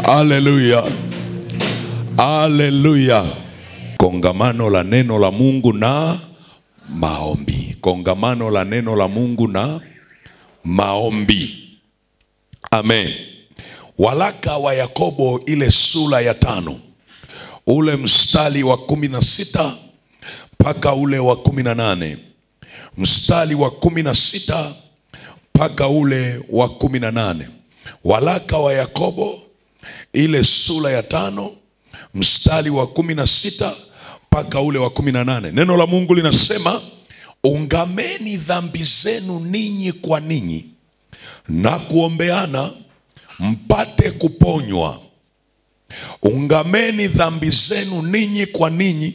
Haleluya. Haleluya. Kongamano la neno la Mungu na maombi. Kongamano la neno la Mungu na maombi. Amen. Waraka wa Yakobo ile sura ya 5. Ule mstari wa 16 mpaka ule wa 18. Mstari wa 16 mpaka ule wa 18. Waraka wa Yakobo ile sura ya 5 mstari wa 16 mpaka ule wa 18. Neno la Mungu linasema, ungameni dhambi zenu ninyi kwa ninyi na kuombeana mpate kuponywa. Ungameni dhambi zenu ninyi kwa ninyi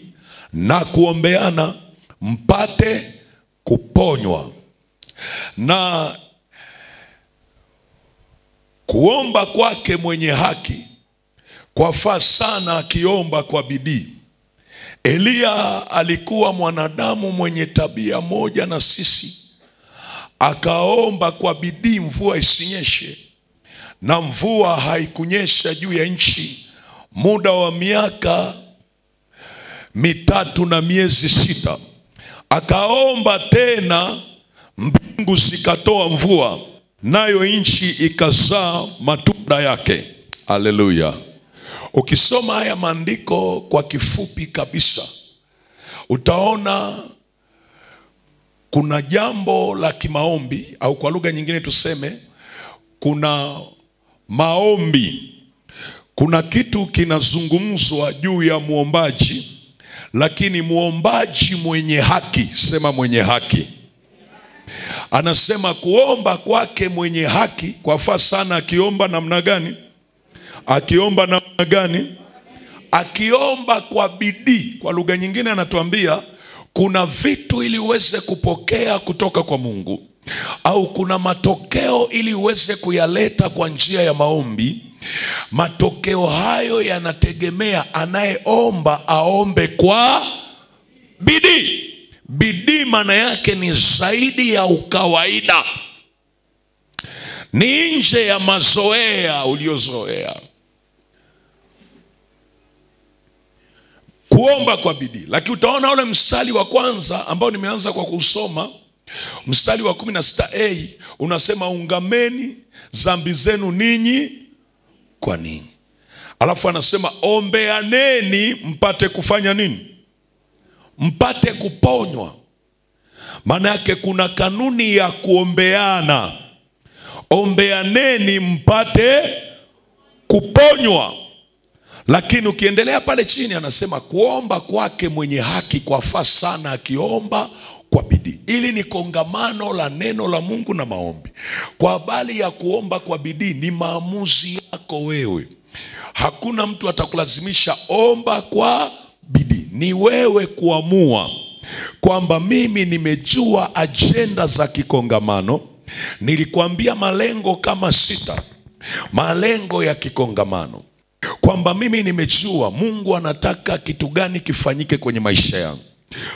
na kuombeana mpate kuponywa. Na kuomba kwake mwenye haki kwafaa sana akiomba kwa bidii. Eliya alikuwa mwanadamu mwenye tabia moja na sisi. Akaomba kwa bidii mvua isinyeshe, na mvua haikunyesha juu ya nchi muda wa miaka 3 na miezi 6. Akaomba tena, mbingu zikatoa mvua, nayo nchi ikazaa matunda yake. Haleluya. Ukisoma haya maandiko kwa kifupi kabisa, utaona kuna jambo la kimaombi, au kwa lugha nyingine tuseme kuna maombi. Kuna kitu kinazungumzwa juu ya muombaji, lakini muombaji mwenye haki, sema mwenye haki. Anasema kuomba kwake mwenye haki kwafaa sana akiomba namna gani? Akiomba namna gani? Akiomba kwa bidii. Kwa lugha nyingine anatuambia kuna vitu ili uweze kupokea kutoka kwa Mungu, au kuna matokeo ili uweze kuyaleta kwa njia ya maombi. Matokeo hayo yanategemea anayeomba aombe kwa bidii. Bidii maana yake ni zaidi ya ukawaida, ni nje ya mazoea uliozoea. Kuomba kwa bidii. Lakini utaona ule mstari wa kwanza ambao nimeanza kwa kusoma, mstari wa 16a unasema, ungameni dhambi zenu ninyi kwa ninyi. Alafu anasema ombeaneni mpate kufanya nini? Mpate kuponywa. Maana yake kuna kanuni ya kuombeana. Ombeaneni mpate kuponywa. Lakini ukiendelea pale chini anasema kuomba kwake mwenye haki kwafaa sana akiomba kwa bidii. Ili ni kongamano la neno la Mungu na maombi. Kwa habari ya kuomba kwa bidii ni maamuzi yako wewe. Hakuna mtu atakulazimisha omba kwa bidii. Ni wewe kuamua kwamba mimi nimejua ajenda za kikongamano. Nilikuambia malengo kama 6. Malengo ya kikongamano. Kwamba mimi nimejua Mungu anataka kitu gani kifanyike kwenye maisha yangu.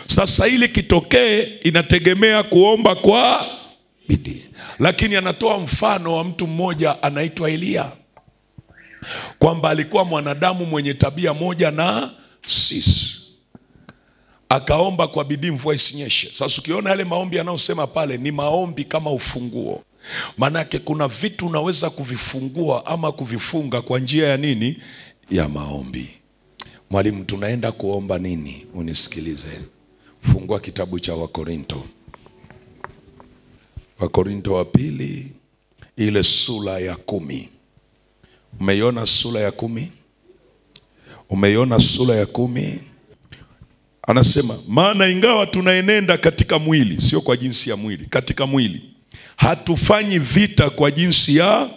Sasa ili kitokee inategemea kuomba kwa bidii. Lakini anatoa mfano wa mtu mmoja anaitwa Eliya, kwamba alikuwa mwanadamu mwenye tabia moja na sisi. Akaomba kwa bidii mvua isinyeshe. Sasa ukiona yale maombi anayosema pale ni maombi kama ufunguo. Manake kuna vitu unaweza kuvifungua ama kuvifunga kwa njia ya nini? Ya maombi. Mwalimu, tunaenda kuomba nini? Unisikilize. Fungua kitabu cha Wakorinto. Wakorinto wa pili ile sura ya 10. Umeiona sura ya 10? Umeiona sura ya 10? Anasema, maana ingawa tunaenenda katika mwili, sio kwa jinsi ya mwili, katika mwili, hatufanyi vita kwa jinsi ya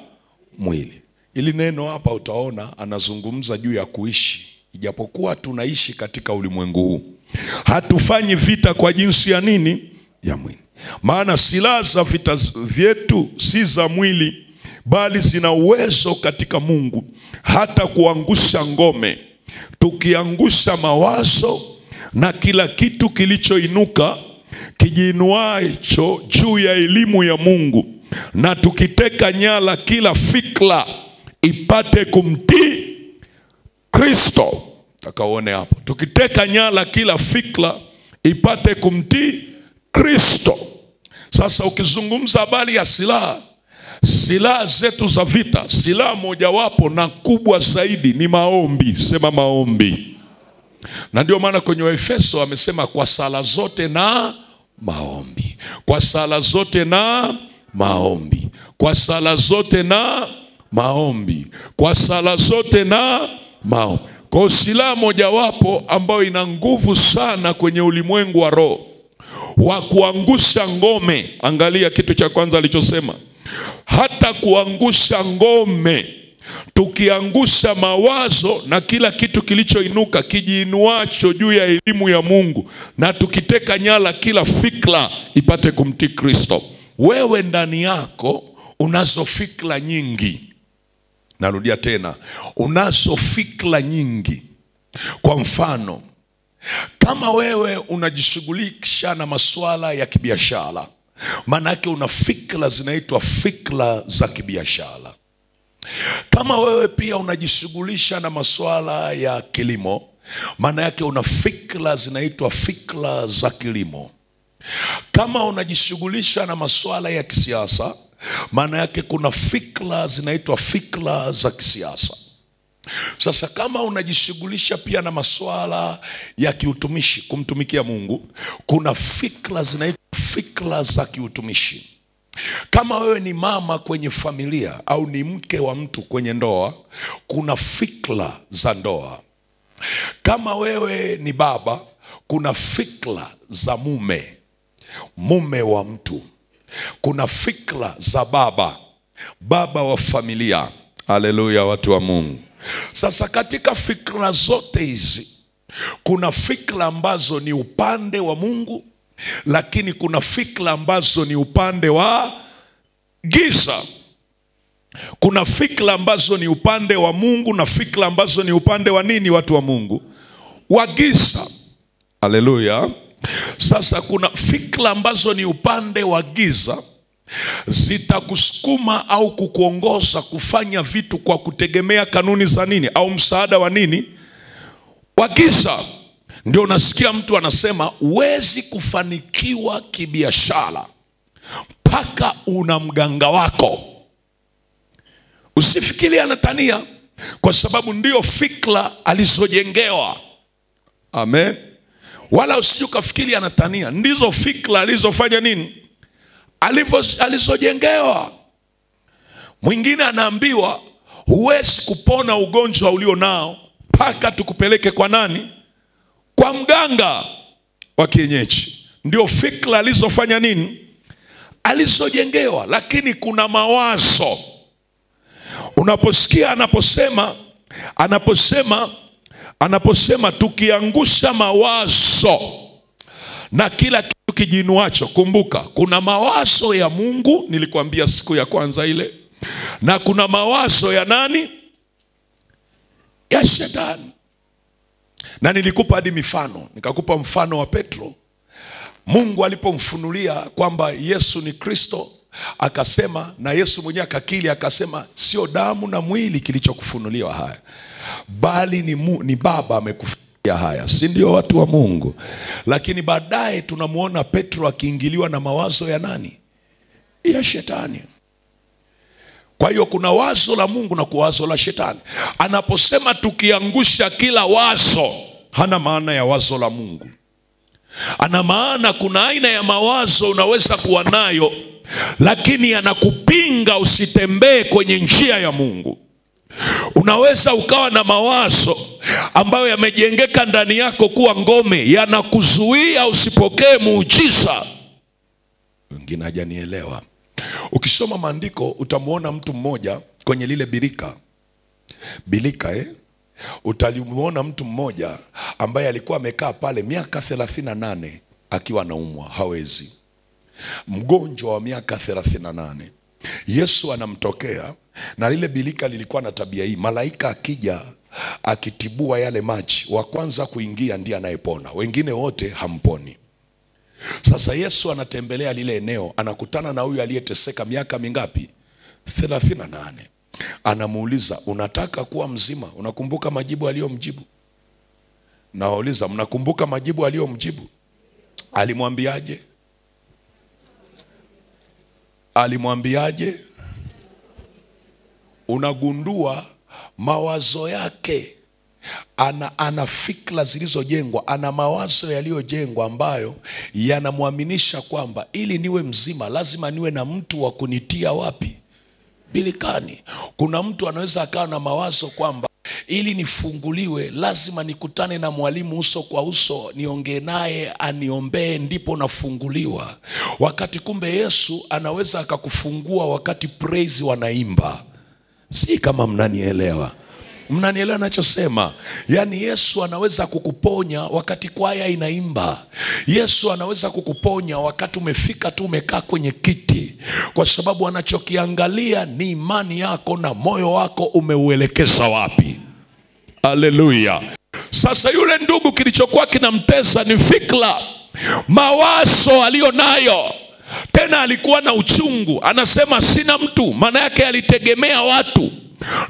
mwili. Ili neno hapa utaona anazungumza juu ya kuishi. Ijapokuwa tunaishi katika ulimwengu huu, hatufanyi vita kwa jinsi ya nini? Ya mwili. Maana silaha za vita vyetu si za mwili, bali zina uwezo katika Mungu hata kuangusha ngome, tukiangusha mawazo na kila kitu kilichoinuka kijiinuacho juu ya elimu ya Mungu, na tukiteka nyara kila fikra ipate kumtii Kristo. Takaone hapo. Tukiteka nyara kila fikra ipate kumtii Kristo. Sasa ukizungumza habari ya silaha, silaha zetu za vita, silaha mojawapo na kubwa zaidi ni maombi. Sema maombi. Na ndio maana kwenye Efeso amesema kwa sala zote na maombi. Kwa sala zote na maombi. Kwa sala zote na maombi. Kwa sala zote na maombi. Kwa silaha mojawapo ambayo ina nguvu sana kwenye ulimwengu wa roho wa kuangusha ngome. Angalia kitu cha kwanza alichosema. Hata kuangusha ngome. Tukiangusha mawazo na kila kitu kilichoinuka kijiinuacho juu ya elimu ya Mungu, na tukiteka nyara kila fikra ipate kumtii Kristo. Wewe ndani yako unazo fikra nyingi. Narudia tena, unazo fikra nyingi. Kwa mfano, kama wewe unajishughulisha na masuala ya kibiashara, maana yake una fikra zinaitwa fikra za kibiashara. Kama wewe pia unajishughulisha na masuala ya kilimo, maana yake una fikra zinaitwa fikra za kilimo. Kama unajishughulisha na masuala ya kisiasa, maana yake kuna fikra zinaitwa fikra za kisiasa. Sasa kama unajishughulisha pia na masuala ya kiutumishi, kumtumikia Mungu, kuna fikra zinaitwa fikra za kiutumishi. Kama wewe ni mama kwenye familia au ni mke wa mtu kwenye ndoa, kuna fikra za ndoa. Kama wewe ni baba, kuna fikra za mume wa mtu. Kuna fikra za baba wa familia. Haleluya, watu wa Mungu. Sasa katika fikra zote hizi, kuna fikra ambazo ni upande wa Mungu, lakini kuna fikra ambazo ni upande wa giza. Kuna fikra ambazo ni upande wa Mungu na fikra ambazo ni upande wa nini, watu wa Mungu? Wa giza. Haleluya. Sasa kuna fikra ambazo ni upande wa giza, zitakusukuma au kukuongoza kufanya vitu kwa kutegemea kanuni za nini, au msaada wa nini? Wa giza. Ndio unasikia mtu anasema huwezi kufanikiwa kibiashara mpaka una mganga wako. Usifikirie anatania, kwa sababu ndio fikra alizojengewa. Amen. Wala usijukafikiri anatania, ndizo fikra alizofanya nini, alizojengewa. Mwingine anaambiwa huwezi kupona ugonjwa ulio nao mpaka tukupeleke kwa nani? Kwa mganga wa kienyeji. Ndio fikra alizofanya nini, alizojengewa. Lakini kuna mawazo. Unaposikia anaposema tukiangusha mawazo na kila kitu kijiinuacho. Kumbuka, kuna mawazo ya Mungu, nilikwambia siku ya kwanza ile, na kuna mawazo ya nani? Ya shetani. Na nilikupa hadi mifano. Nikakupa mfano wa Petro. Mungu alipomfunulia kwamba Yesu ni Kristo, akasema, na Yesu mwenyewe akakiri akasema, sio damu na mwili kilichokufunuliwa haya, bali ni Baba amekufunulia haya. Si ndio, watu wa Mungu? Lakini baadaye tunamuona Petro akiingiliwa na mawazo ya nani? Ya shetani. Kwa hiyo kuna wazo la Mungu na wazo la shetani. Anaposema tukiangusha kila wazo, hana maana ya wazo la Mungu. Ana maana kuna aina ya mawazo unaweza kuwa nayo, lakini anakupinga usitembee kwenye njia ya Mungu. Unaweza ukawa na mawazo ambayo yamejengeka ndani yako kuwa ngome, yanakuzuia usipokee muujiza. Wengine hajanielewa. Ukisoma maandiko utamuona mtu mmoja kwenye lile bilika utalimuona mtu mmoja ambaye alikuwa amekaa pale miaka 38 akiwa anaumwa, hawezi. Mgonjwa wa miaka 38. Yesu anamtokea, na lile bilika lilikuwa na tabia hii. Malaika akija akitibua yale maji, wa kwanza kuingia ndiye anayepona, wengine wote hamponi. Sasa Yesu anatembelea lile eneo, anakutana na huyu aliyeteseka miaka mingapi? 38. Anamuuliza, unataka kuwa mzima? Unakumbuka majibu aliyomjibu? Nawauliza, mnakumbuka majibu aliyomjibu? Alimwambiaje? Alimwambiaje? Unagundua mawazo yake, ana fikra zilizojengwa, ana mawazo yaliyojengwa ambayo yanamwaminisha kwamba ili niwe mzima lazima niwe na mtu wa kunitia wapi? Bilikani. Kuna mtu anaweza akawa na mawazo kwamba ili nifunguliwe lazima nikutane na mwalimu uso kwa uso, niongee naye, aniombee, ndipo nafunguliwa. Wakati kumbe Yesu anaweza akakufungua wakati praise wanaimba. Si kama mnanielewa? Mnanielewa nachosema? Yani Yesu anaweza kukuponya wakati kwaya inaimba. Yesu anaweza kukuponya wakati umefika tu umekaa kwenye kiti, kwa sababu anachokiangalia ni imani yako na moyo wako umeuelekeza wapi. Haleluya. Sasa yule ndugu kilichokuwa kinamtesa ni fikra, mawazo alionayo. Tena alikuwa na uchungu, anasema sina mtu. Maana yake alitegemea watu.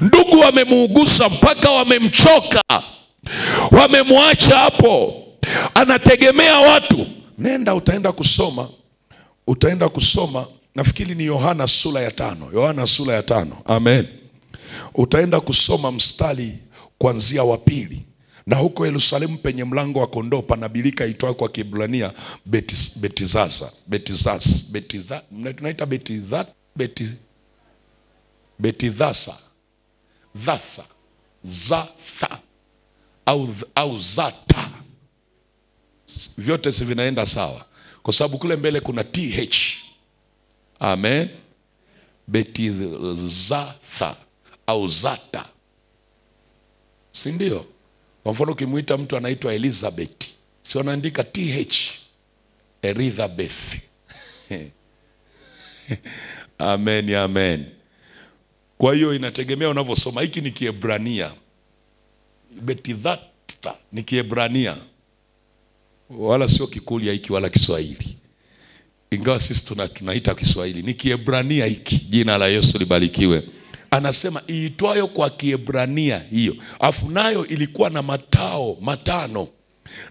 Ndugu wamemuuguza mpaka wamemchoka, wamemwacha hapo, anategemea watu. Nenda utaenda kusoma, nafikiri ni Yohana sura ya 5. Yohana sura ya 5. Amen. Utaenda kusoma mstari kuanzia wa 2. Na huko Yerusalemu penye mlango wa kondoo pana birika itwayo kwa Kiebrania Betizasa. Tunaita Betizasa. Zatha au Zata. Vyote si vinaenda sawa, kwa sababu kule mbele kuna TH. Amen. Betizatha au Zata, si ndio? Kwa mfano ukimuita mtu anaitwa Elizabeth, si wanaandika TH, Elizabeth. Amen, amen. Kwa hiyo inategemea unavyosoma. Hiki ni Kiebrania. Betizata ni Kiebrania, wala sio Kikulia hiki wala Kiswahili. Ingawa sisi tunaita Kiswahili, ni Kiebrania hiki. Jina la Yesu libarikiwe. Anasema iitwayo kwa Kiebrania hiyo. Afu nayo ilikuwa na matao 5.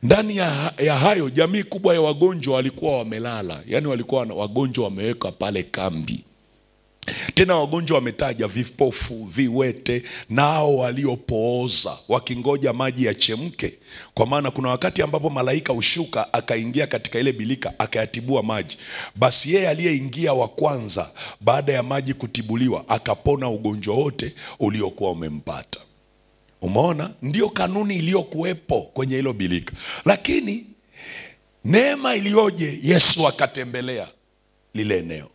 Ndani ya hayo jamii kubwa ya wagonjwa walikuwa wamelala. Yani walikuwa wagonjwa wameweka pale kambi. Tena wagonjwa wametaja vipofu, viwete, nao waliopooza wakingoja maji yachemke. Kwa maana kuna wakati ambapo malaika ushuka akaingia katika ile bilika akayatibua maji. Basi yeye aliyeingia wa kwanza baada ya maji kutibuliwa akapona ugonjwa wote uliokuwa umempata. Umeona? Ndio kanuni iliyokuwepo kwenye hilo bilika. Lakini neema iliyoje, Yesu akatembelea lile eneo.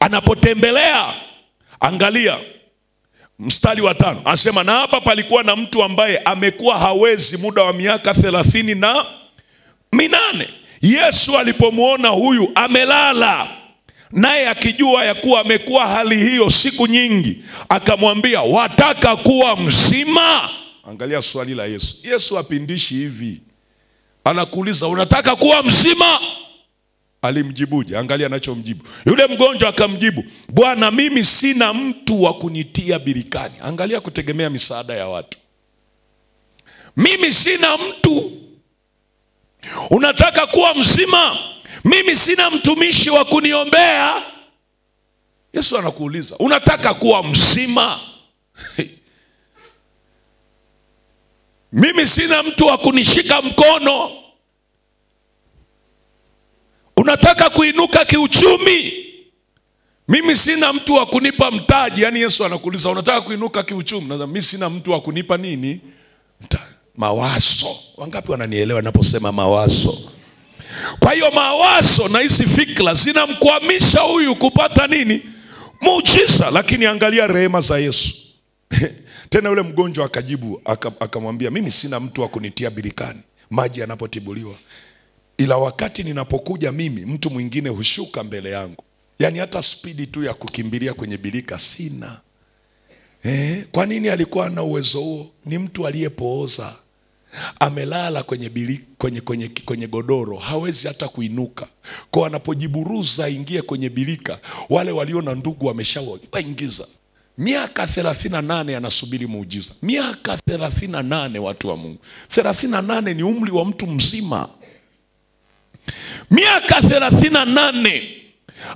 Anapotembelea, angalia mstari wa 5. Anasema na hapa palikuwa na mtu ambaye amekuwa hawezi muda wa miaka 38. Yesu alipomuona huyu amelala, naye akijua ya kuwa amekuwa hali hiyo siku nyingi, akamwambia, wataka kuwa mzima? Angalia swali la Yesu. Yesu apindishi hivi. Anakuuliza, unataka kuwa mzima? Alimjibuje? Angalia anachomjibu. Yule mgonjwa akamjibu, Bwana, mimi sina mtu wa kunitia birikani. Angalia kutegemea misaada ya watu. Mimi sina mtu. Unataka kuwa mzima? Mimi sina mtumishi wa kuniombea. Yesu anakuuliza, unataka kuwa mzima? Mimi sina mtu wa kunishika mkono. Unataka kuinuka kiuchumi? Mimi sina mtu wa kunipa mtaji. Yani Yesu anakuuliza, unataka kuinuka kiuchumi? Na mimi sina mtu wa kunipa nini? Mawazo. Wangapi wananielewa naposema mawazo? Kwa hiyo mawazo na hizi fikra zinamkwamisha huyu kupata nini? Muujiza. Lakini angalia rehema za Yesu. Tena yule mgonjwa akajibu, akamwambia, mimi sina mtu wa kunitia birikani maji yanapotibuliwa, ila wakati ninapokuja mimi mtu mwingine hushuka mbele yangu. Yani hata spidi tu ya kukimbilia kwenye birika sina. Kwa nini alikuwa na uwezo huo? Ni mtu aliyepooza. Amelala kwenye godoro, hawezi hata kuinuka. Kwa anapojiburuza ingie kwenye birika, wale walio na ndugu wameshawaingiza. Miaka 38 anasubiri muujiza. Miaka 38, watu wa Mungu. 38 ni umri wa mtu mzima. Miaka 38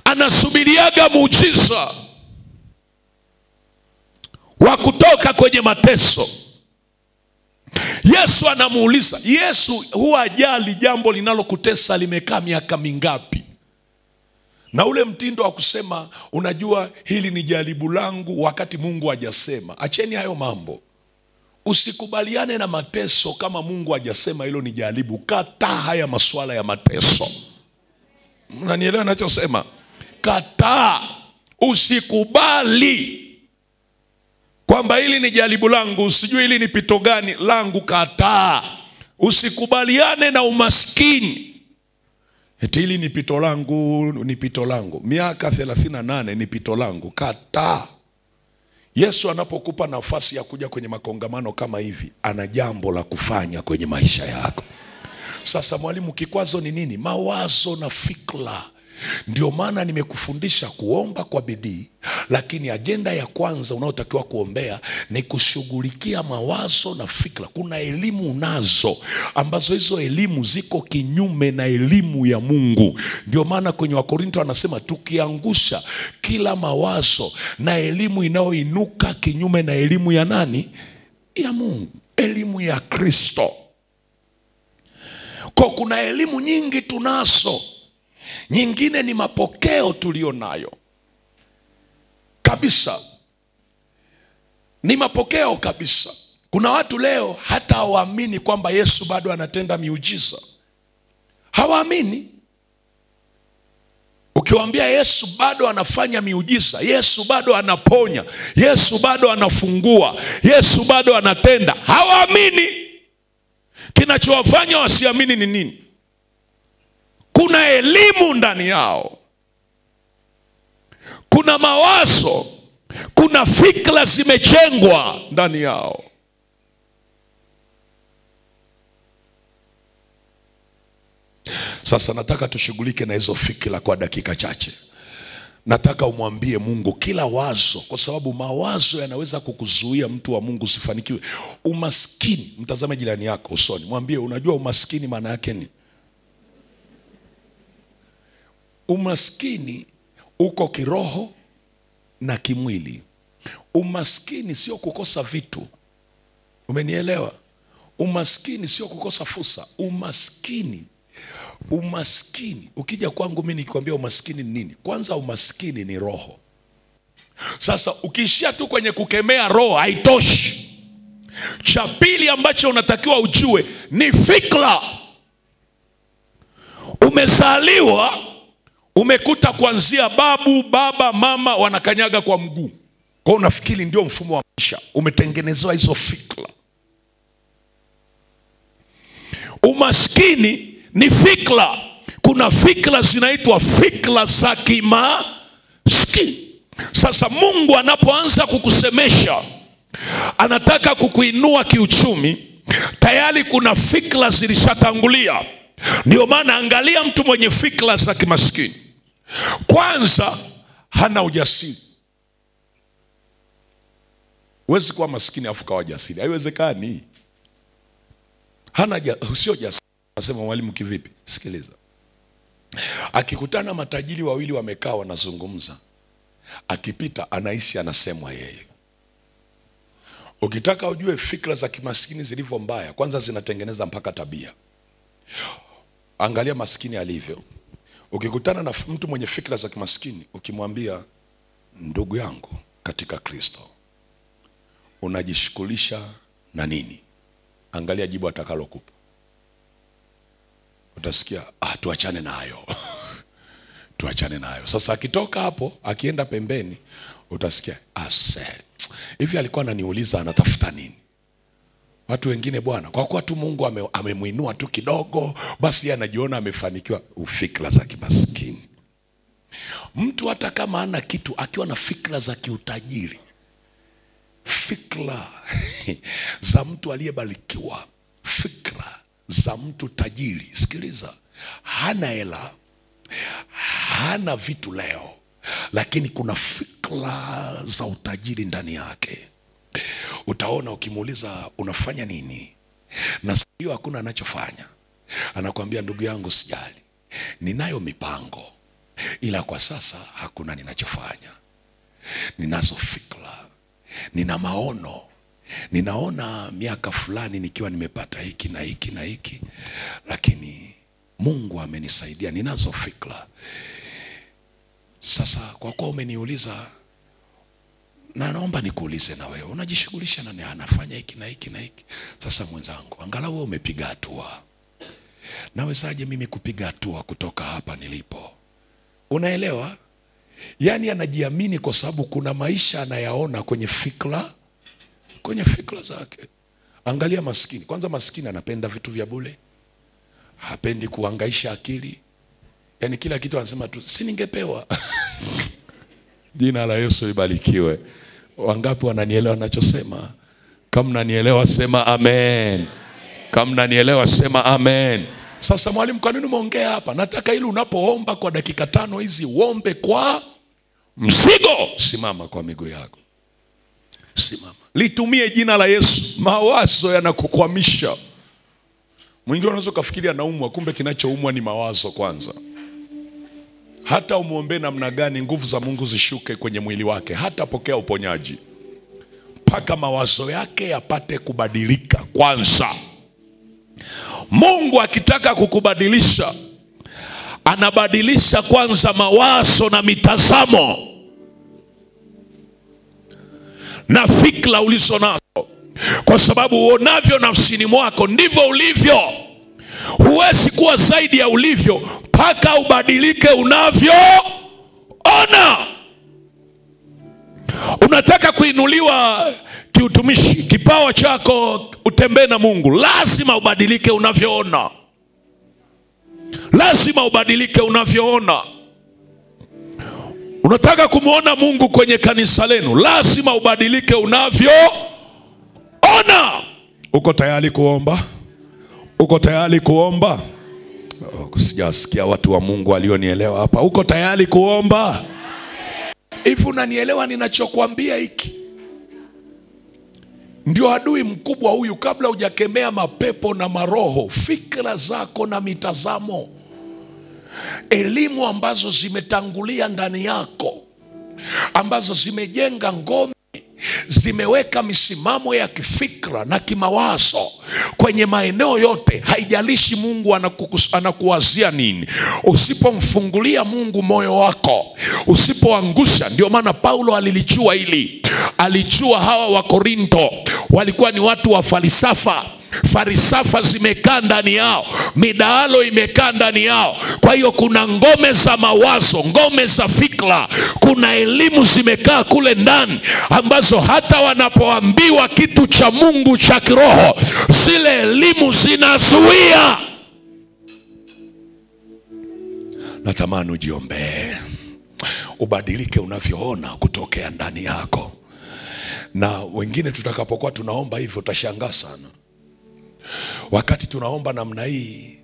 anasubiriaga muujiza wa kutoka kwenye mateso. Yesu anamuuliza. Yesu huwa ajali jambo linalokutesa limekaa miaka mingapi. Na ule mtindo wa kusema unajua hili ni jaribu langu wakati Mungu hajasema. Acheni hayo mambo. Usikubaliane na mateso kama Mungu hajasema hilo ni jaribu. Kataa haya masuala ya mateso. Mnanielewa ninachosema? Kataa. Usikubali kwamba hili ni jaribu langu, usijue hili ni pito gani langu. Kataa. Usikubaliane na umaskini. Eti hili ni pito langu, ni pito langu. Miaka 38 ni pito langu. Kataa. Yesu anapokupa nafasi ya kuja kwenye makongamano kama hivi, ana jambo la kufanya kwenye maisha yako. Sasa mwalimu, kikwazo ni nini? Mawazo na fikra. Ndio maana nimekufundisha kuomba kwa bidii, lakini ajenda ya kwanza unayotakiwa kuombea ni kushughulikia mawazo na fikra. Kuna elimu unazo ambazo hizo elimu ziko kinyume na elimu ya Mungu. Ndio maana kwenye Wakorinto anasema tukiangusha kila mawazo na elimu inayoinuka kinyume na elimu ya nani? Ya Mungu, elimu ya Kristo. Kwa kuna elimu nyingi tunazo. Nyingine ni mapokeo tulio nayo. Kabisa. Ni mapokeo kabisa. Kuna watu leo hata hawaamini kwamba Yesu bado anatenda miujiza. Hawaamini. Ukiwaambia Yesu bado anafanya miujiza, Yesu bado anaponya, Yesu bado anafungua, Yesu bado anatenda, hawaamini. Kinachowafanya wasiamini ni nini? Kuna elimu ndani yao. Kuna mawazo, kuna fikra zimejengwa ndani yao. Sasa nataka tushughulike na hizo fikra kwa dakika chache. Nataka umwambie Mungu kila wazo, kwa sababu mawazo yanaweza kukuzuia mtu wa Mungu usifanikiwe. Umaskini, mtazame jirani yako usoni, mwambie unajua umaskini maana yake ni? Umaskini uko kiroho na kimwili. Umaskini sio kukosa vitu. Umenielewa? Umaskini sio kukosa fursa. Umaskini. Ukija kwangu mimi nikikwambia umaskini ni nini? Kwanza umaskini ni roho. Sasa ukiishia tu kwenye kukemea roho haitoshi. Cha pili ambacho unatakiwa ujue ni fikra. Umezaliwa, umekuta kuanzia babu, baba, mama wanakanyaga kwa mguu. Kwa unafikiri ndio mfumo wa maisha. Umetengenezewa hizo fikra. Umaskini ni fikra. Kuna fikra zinaitwa fikra za kimaskini. Sasa Mungu anapoanza kukusemesha, anataka kukuinua kiuchumi, tayari kuna fikra zilishatangulia. Ndio maana angalia mtu mwenye fikra za kimaskini. Kwanza hana ujasiri. Huwezi kuwa maskini afu kawa jasiri. Haiwezekani. Sio jasiri. Nasema mwalimu kivipi? Sikiliza. Akikutana matajiri wawili wamekaa wanazungumza, akipita anahisi anasemwa yeye. Ukitaka ujue fikra za kimaskini zilivyo mbaya, kwanza zinatengeneza mpaka tabia. Angalia maskini alivyo. Ukikutana na mtu mwenye fikra za kimaskini, ukimwambia ndugu yangu katika Kristo, unajishughulisha na nini? Angalia jibu atakalokupa. Utasikia tuachane nayo. Tuachane nayo. Sasa akitoka hapo, akienda pembeni, utasikia hivi alikuwa ananiuliza anatafuta nini? Watu wengine bwana, kwa kuwa tu Mungu amemuinua tu kidogo, basi yeye anajiona amefanikiwa. Fikra za kimaskini. Mtu hata kama hana kitu, akiwa na fikra za kiutajiri, fikra za mtu aliyebarikiwa, fikra za mtu tajiri. Sikiliza, hana hela, hana vitu leo, lakini kuna fikra za utajiri ndani yake. Utaona ukimuuliza unafanya nini, na sio hakuna anachofanya, anakuambia ndugu yangu sijali, ninayo mipango, ila kwa sasa hakuna ninachofanya. Ninazo fikra, nina maono, ninaona miaka fulani nikiwa nimepata hiki na hiki na hiki, lakini Mungu amenisaidia, ninazo fikra. Sasa kwa kuwa umeniuliza, na naomba nikuulize na wewe, unajishughulisha na nani anafanya hiki na hiki na hiki? Sasa mwenzangu, angalau wewe umepiga hatua. Nawezaje mimi kupiga hatua kutoka hapa nilipo? Unaelewa? Yani anajiamini kwa sababu kuna maisha anayaona kwenye fikra zake. Angalia maskini. Kwanza maskini anapenda vitu vya bure. Hapendi kuhangaisha akili. Yani kila kitu anasema tu si ningepewa. Jina la Yesu libarikiwe. Wangapi wananielewa ninachosema? Kama unanielewa sema amen. Kama unanielewa sema amen. Sasa mwalimu, kwa nini umeongea hapa? Nataka ili unapoomba kwa dakika 5 hizi uombe kwa mzigo. Simama kwa miguu yako. Simama. Litumie jina la Yesu. Mawazo yanakukwamisha. Mwingine unaweza kufikiria anaumwa, kumbe kinachoumwa ni mawazo kwanza. Hata umuombe namna gani, nguvu za Mungu zishuke kwenye mwili wake, hata pokea uponyaji mpaka mawazo yake yapate kubadilika kwanza. Mungu akitaka kukubadilisha, anabadilisha kwanza mawazo na mitazamo na fikra ulizo nazo, kwa sababu uonavyo nafsini mwako ndivyo ulivyo. Huwezi kuwa zaidi ya ulivyo mpaka ubadilike unavyoona. Unataka kuinuliwa kiutumishi, kipawa chako utembee na Mungu, lazima ubadilike unavyoona. Lazima ubadilike unavyoona. Unataka kumuona Mungu kwenye kanisa lenu, lazima ubadilike unavyoona. Uko tayari kuomba? Uko tayari kuomba? Sijasikia watu wa Mungu walionielewa hapa. Uko tayari kuomba? Hivi unanielewa ninachokuambia hiki? Ndio adui mkubwa huyu. Kabla hujakemea mapepo na maroho, fikra zako na mitazamo, elimu ambazo zimetangulia ndani yako, ambazo zimejenga ngome, zimeweka misimamo ya kifikra na kimawazo kwenye maeneo yote. Haijalishi Mungu anakuwazia nini. Usipomfungulia Mungu moyo wako, usipoangusha. Ndio maana Paulo alilijua hili. Alijua hawa wa Korinto walikuwa ni watu wa falsafa. Falsafa zimekaa ndani yao, midahalo imekaa ndani yao. Kwa hiyo kuna ngome za mawazo, ngome za fikra, kuna elimu zimekaa kule ndani, ambazo hata wanapoambiwa kitu cha Mungu cha kiroho, zile elimu zinazuia. Natamani ujiombee, ubadilike unavyoona kutokea ndani yako. Na wengine tutakapokuwa tunaomba hivyo utashangaa sana. Wakati tunaomba namna hii,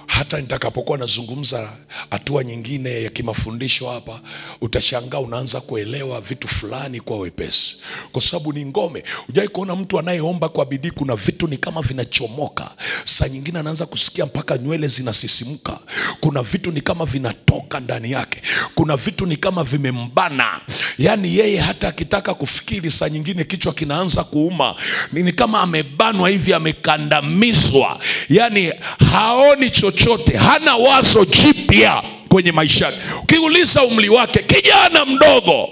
hata nitakapokuwa nazungumza hatua nyingine ya kimafundisho hapa, utashangaa unaanza kuelewa vitu fulani kwa wepesi, kwa sababu ni ngome. Hujai kuona mtu anayeomba kwa bidii kuna vitu ni kama vinachomoka? Saa nyingine anaanza kusikia mpaka nywele zinasisimuka. Kuna vitu ni kama vinatoka ndani yake. Kuna vitu ni kama vimembana. Yani yeye hata akitaka kufikiri, saa nyingine kichwa kinaanza kuuma. Ni kama amebanwa hivi, amekandamizwa. Yani haoni chochote, hana wazo jipya kwenye maisha yake. Ukiuliza umri wake, kijana mdogo,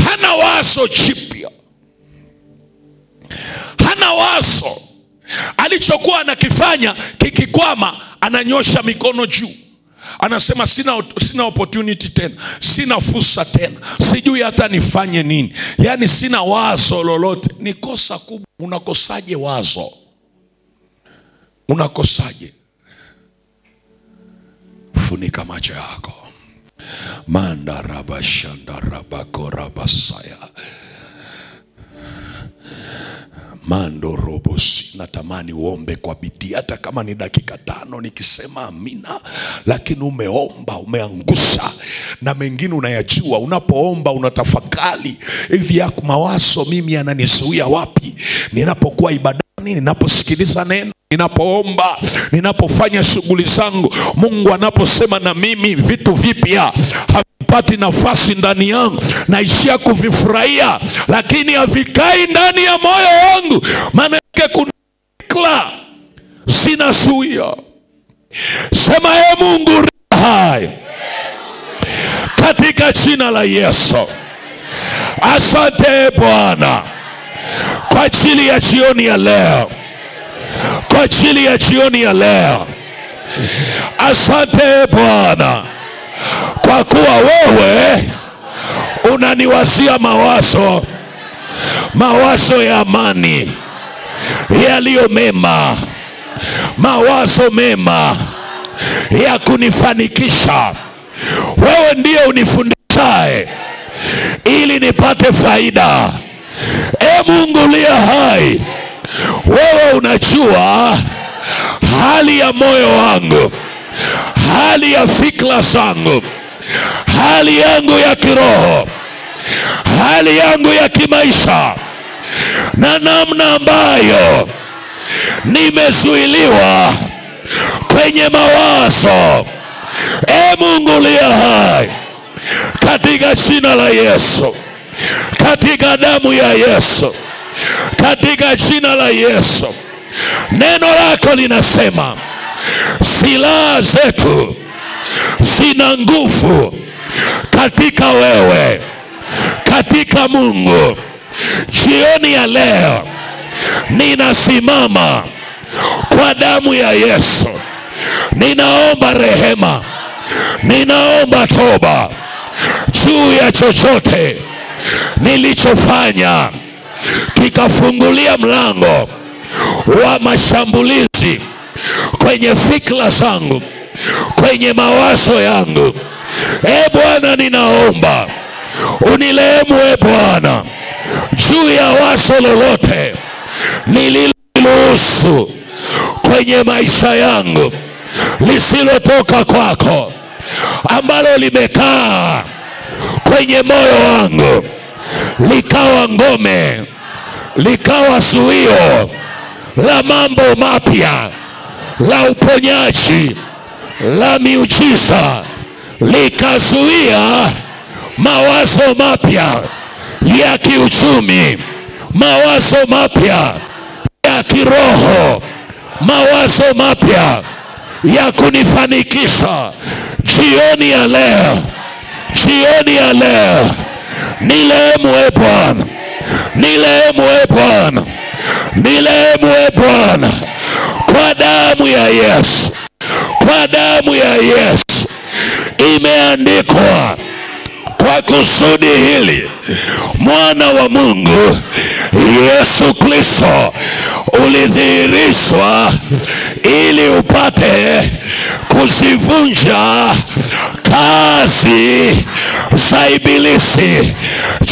hana wazo jipya, hana wazo. Alichokuwa anakifanya kikikwama, ananyosha mikono juu, anasema sina opportunity tena, sina fursa tena, sijui hata nifanye nini. Yani sina wazo lolote. Ni kosa kubwa. Unakosaje wazo? Unakosaje? Funika macho yako. Manda raba shanda raba koraba saya. Mando robosi. Natamani uombe kwa bidii, hata kama ni dakika 5 nikisema amina, lakini umeomba, umeangusha na mengine unayajua. Unapoomba unatafakari, hivi yako mawazo mimi yananizuia wapi? Ninapokuwa ibadani, ninaposikiliza neno, ninapoomba, ninapofanya shughuli zangu, Mungu anaposema na mimi, vitu vipya havipati nafasi ndani yangu, naishia kuvifurahia, lakini havikai ndani ya moyo wangu. Maana yake kuna fikra zinazuia. Sema Mungu hai, katika jina la Yesu. Asante Bwana kwa ajili ya jioni ya leo, kwa ajili ya jioni ya leo. Asante Bwana kwa kuwa wewe unaniwazia mawazo ya amani, yaliyo mema, mawazo mema ya kunifanikisha. Wewe ndiye unifundishaye ili nipate faida. Mungu uliye hai, wewe unajua hali ya moyo wangu, hali ya fikra zangu, hali yangu ya kiroho, hali yangu ya kimaisha, na namna ambayo nimezuiliwa kwenye mawazo. Mungu uliye hai, katika jina la Yesu, katika damu ya Yesu, katika jina la Yesu. Neno lako linasema silaha zetu zina nguvu katika wewe, katika Mungu. Jioni ya leo ninasimama kwa damu ya Yesu. Ninaomba rehema, ninaomba toba juu ya chochote nilichofanya kikafungulia mlango wa mashambulizi kwenye fikra zangu, kwenye mawazo yangu. Bwana, ninaomba unilehemu Bwana juu ya wazo lolote nililoruhusu kwenye maisha yangu lisilotoka kwako, ambalo limekaa kwenye moyo wangu, likawa ngome, likawa zuio la mambo mapya, la uponyaji, la miujiza, likazuia mawazo mapya ya kiuchumi, mawazo mapya ya kiroho, mawazo mapya ya kunifanikisha. Jioni ya leo, jioni ya leo, nilehemu Bwana, nilehemu Bwana, nilehemu Bwana, kwa damu ya Yesu, kwa damu ya Yesu. Imeandikwa, kwa kusudi hili mwana wa Mungu Yesu Kristo ulidhihirishwa ili upate kuzivunja kazi za ibilisi.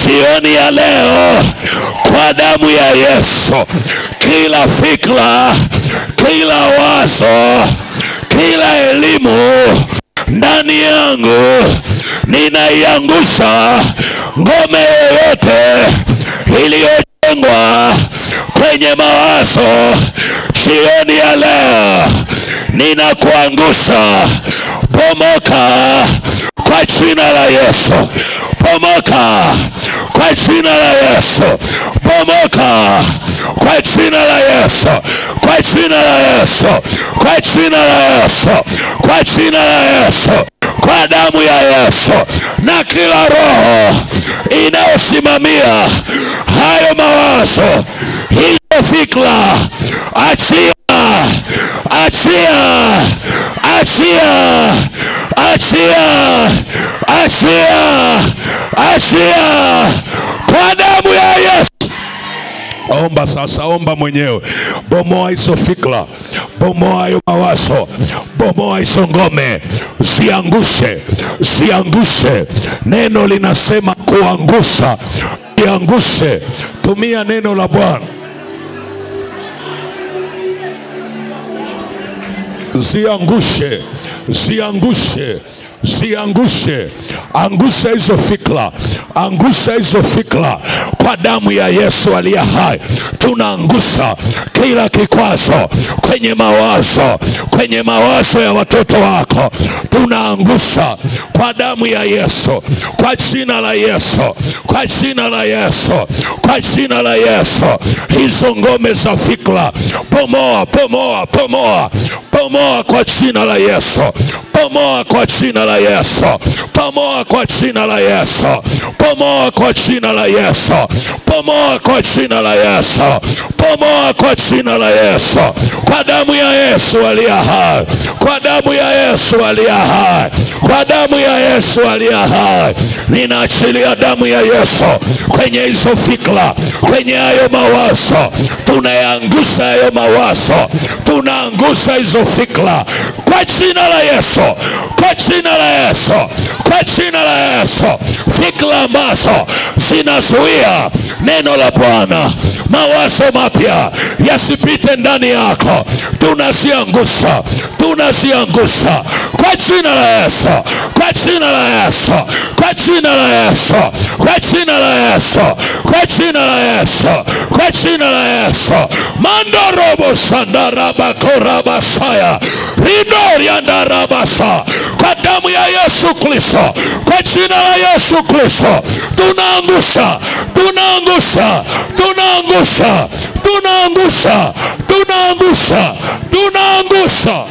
Jioni ya leo, kwa damu ya Yesu, kila fikra, kila wazo, kila elimu ndani yangu ninaiangusha. Ngome yoyote iliyojengwa kwenye mawazo, jioni ya leo ninakuangusha. Bomoka kwa jina la Yesu, bomoka kwa jina la Yesu, bomoka kwa jina la Yesu, kwa jina la Yesu, kwa jina la Yesu, kwa jina la Yesu, kwa damu ya Yesu. Na kila roho inayosimamia hayo mawazo, hiyo fikra, achia, achia, achia, achia, achia, achia kwa damu ya Yesu. Omba sasa, omba mwenyewe. Bomoa hizo fikra, bomoa hiyo mawazo, bomoa hizo ngome, ziangushe, ziangushe. Neno linasema kuangusha, ziangushe. Tumia neno la Bwana. ziangushe, ziangushe, ziangushe. Angusha hizo fikra, angusha hizo fikra kwa damu ya Yesu aliye hai. Tunaangusha kila kikwazo kwenye mawazo, kwenye mawazo ya watoto wako. Tunaangusha kwa damu ya Yesu, kwa jina la Yesu, kwa jina la Yesu, kwa jina la Yesu. Hizo ngome za fikra, bomoa, bomoa, bomoa, bomoa kwa jina la Yesu. Bomoa kwa jina la Yesu. Bomoa kwa jina la Yesu. Bomoa kwa jina la Yesu. Bomoa kwa jina la Yesu. Bomoa kwa jina la Yesu. Kwa damu ya Yesu aliye hai. Kwa damu ya Yesu aliye hai. Kwa damu ya Yesu aliye hai. Ninaachilia damu ya Yesu kwenye hizo fikra, kwenye hayo mawazo. Tunayaangusha hayo mawazo. Tunaangusha hizo fikra kwa jina la Yesu. Kwa jina la Yesu. Kwa jina la Yesu. Fikra ambazo zinazuia neno la Bwana, mawazo mapya yasipite ndani yako, tunaziangusha, tunaziangusha kwa jina la Yesu. Kwa jina la Yesu. Kwa jina la Yesu. Kwa jina la Yesu. Kwa jina la Yesu. Kwa jina la Yesu. Mandorobo sandaraba korabasaya ridoriandarabasa. Kwa damu ya Yesu Kristo, kwa jina la Yesu Kristo, tunaangusha, tunaangusha, tunaangusha, tunaangusha, tunaangusha, tunaangusha.